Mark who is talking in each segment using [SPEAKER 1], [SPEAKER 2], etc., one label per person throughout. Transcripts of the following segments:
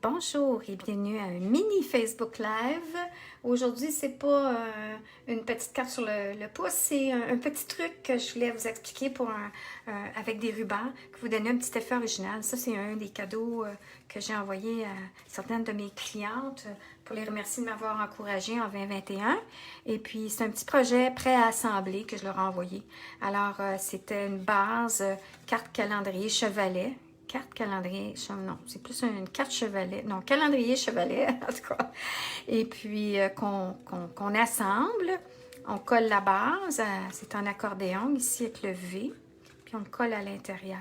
[SPEAKER 1] Bonjour et bienvenue à un mini Facebook Live. Aujourd'hui, c'est pas une petite carte sur le pouce, c'est un petit truc que je voulais vous expliquer avec des rubans, que vous donner un petit effet original. Ça, c'est un des cadeaux que j'ai envoyé à certaines de mes clientes pour les remercier de m'avoir encouragée en 2021. Et puis, c'est un petit projet prêt à assembler que je leur ai envoyé. Alors, c'était une base carte calendrier chevalet. Carte calendrier, non, c'est plus une carte chevalet, non, calendrier chevalet, en tout cas. Et puis, qu'on assemble, on colle la base, c'est en accordéon, ici avec le V, puis on le colle à l'intérieur.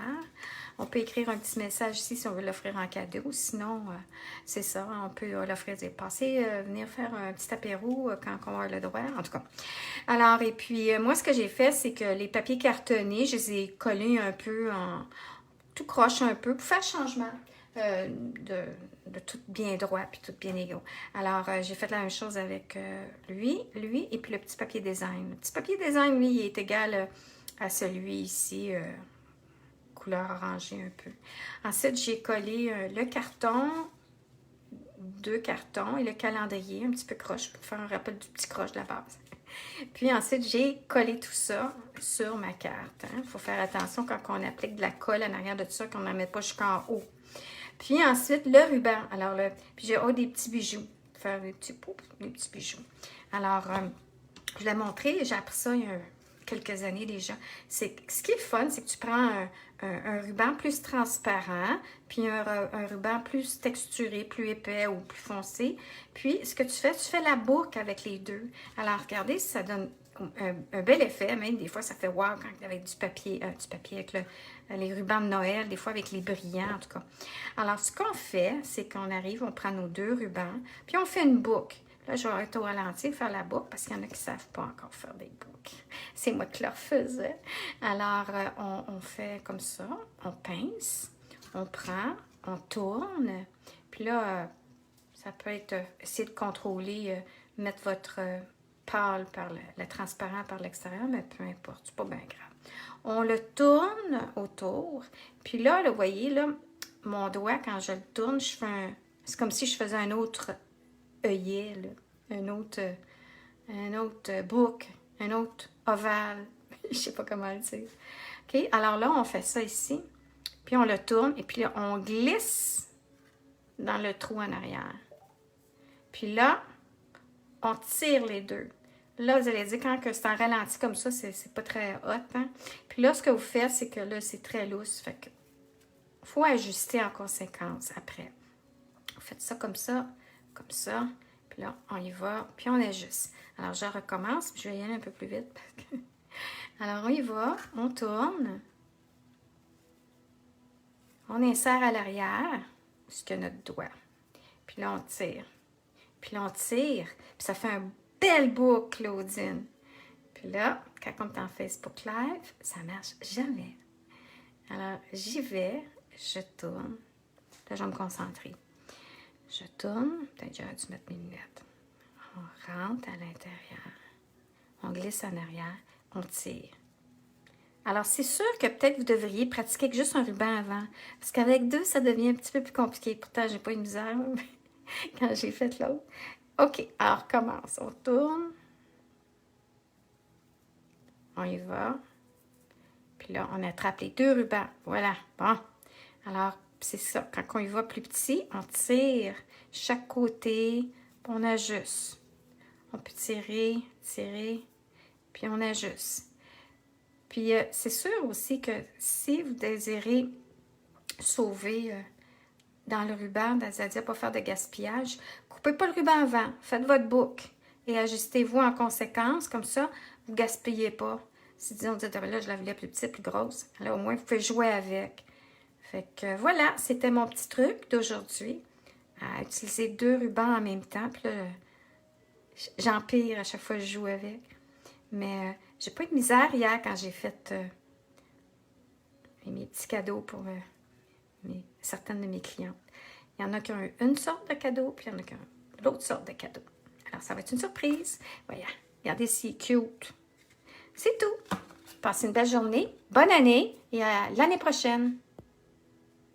[SPEAKER 1] On peut écrire un petit message ici si on veut l'offrir en cadeau, sinon, c'est ça, on peut l'offrir, venir faire un petit apéro quand on va le droit, en tout cas. Alors, et puis, moi, ce que j'ai fait, c'est que les papiers cartonnés, je les ai collés un peu tout croche un peu pour faire changement de tout bien droit puis tout bien égaux. Alors, j'ai fait la même chose avec lui, et puis le petit papier design. Le petit papier design, lui, il est égal à celui ici, couleur orangée un peu. Ensuite, j'ai collé le carton, 2 cartons et le calendrier, un petit peu croche pour faire un rappel du petit croche de la base. Puis ensuite, j'ai collé tout ça sur ma carte. Il faut faire attention quand on applique de la colle en arrière de tout ça, qu'on n'en met pas jusqu'en haut. Puis ensuite, le ruban. Alors, puis j'ai des petits bijoux. Faire des petits bijoux. Alors, je l'ai montré, j'ai appris ça il y a quelques années déjà. Ce qui est fun, c'est que tu prends un ruban plus transparent, puis un ruban plus texturé, plus épais ou plus foncé. Puis, ce que tu fais la boucle avec les deux. Alors, regardez, ça donne un bel effet. Même des fois, ça fait wow quand avec du papier avec les rubans de Noël, des fois avec les brillants, en tout cas. Alors, ce qu'on fait, c'est qu'on arrive, on prend nos 2 rubans, puis on fait une boucle. Là, je vais être au ralenti, faire la boucle, parce qu'il y en a qui ne savent pas encore faire des boucles. C'est moi qui leur faisais. Alors, on fait comme ça, on pince, on prend, on tourne, puis là, ça peut être, essayer de contrôler, mettre votre pâle par le transparent par l'extérieur, mais peu importe, c'est pas bien grave. On le tourne autour, puis là, vous voyez, là, mon doigt, quand je le tourne, je fais c'est comme si je faisais un autre œillet, là, un autre boucle, un autre ovale, je sais pas comment le dire. OK, alors là, on fait ça ici, puis on le tourne, et puis là, on glisse dans le trou en arrière. Puis là, on tire les deux. Là, vous allez dire, quand c'est en ralenti comme ça, c'est pas très hot, hein? Puis là, ce que vous faites, c'est que là, c'est très lousse, fait que faut ajuster en conséquence après. Vous faites ça, puis là, on y va, puis on ajuste. Alors, je recommence, puis je vais y aller un peu plus vite. Alors, on y va, on tourne, on insère à l'arrière, jusqu'à notre doigt. Puis là, on tire. Puis là, on tire, puis ça fait une belle boucle, Claudine. Puis là, quand on est en Facebook Live, ça marche jamais. Alors, j'y vais, je tourne. Là, je vais me concentrer. Je tourne, peut-être j'aurais dû mettre mes lunettes. On rentre à l'intérieur, on glisse en arrière, on tire. Alors, c'est sûr que peut-être vous devriez pratiquer avec juste un ruban avant, parce qu'avec 2, ça devient un petit peu plus compliqué. Pourtant, j'ai pas eu de misère quand j'ai fait l'autre. OK, alors recommence. On tourne. On y va. Puis là, on attrape les 2 rubans. Voilà, bon. Alors, c'est ça. Quand on y va plus petit, on tire chaque côté, puis on ajuste. On peut tirer, puis on ajuste. Puis, c'est sûr aussi que si vous désirez sauver dans le ruban, c'est-à-dire pas faire de gaspillage, coupez pas le ruban avant, faites votre boucle et ajustez-vous en conséquence, comme ça, vous ne gaspillez pas. Si disons, vous dites, là, je la voulais plus petite, plus grosse, là, au moins, vous pouvez jouer avec. Fait que voilà, c'était mon petit truc d'aujourd'hui, à utiliser 2 rubans en même temps, puis là, j'empire à chaque fois que je joue avec. Mais j'ai pas eu de misère hier quand j'ai fait mes petits cadeaux pour certaines de mes clientes. Il y en a qui ont eu une sorte de cadeau, puis il y en a qui ont eu l'autre sorte de cadeau. Alors, ça va être une surprise. Voilà, regardez, c'est cute. C'est tout. Passez une belle journée, bonne année et à l'année prochaine.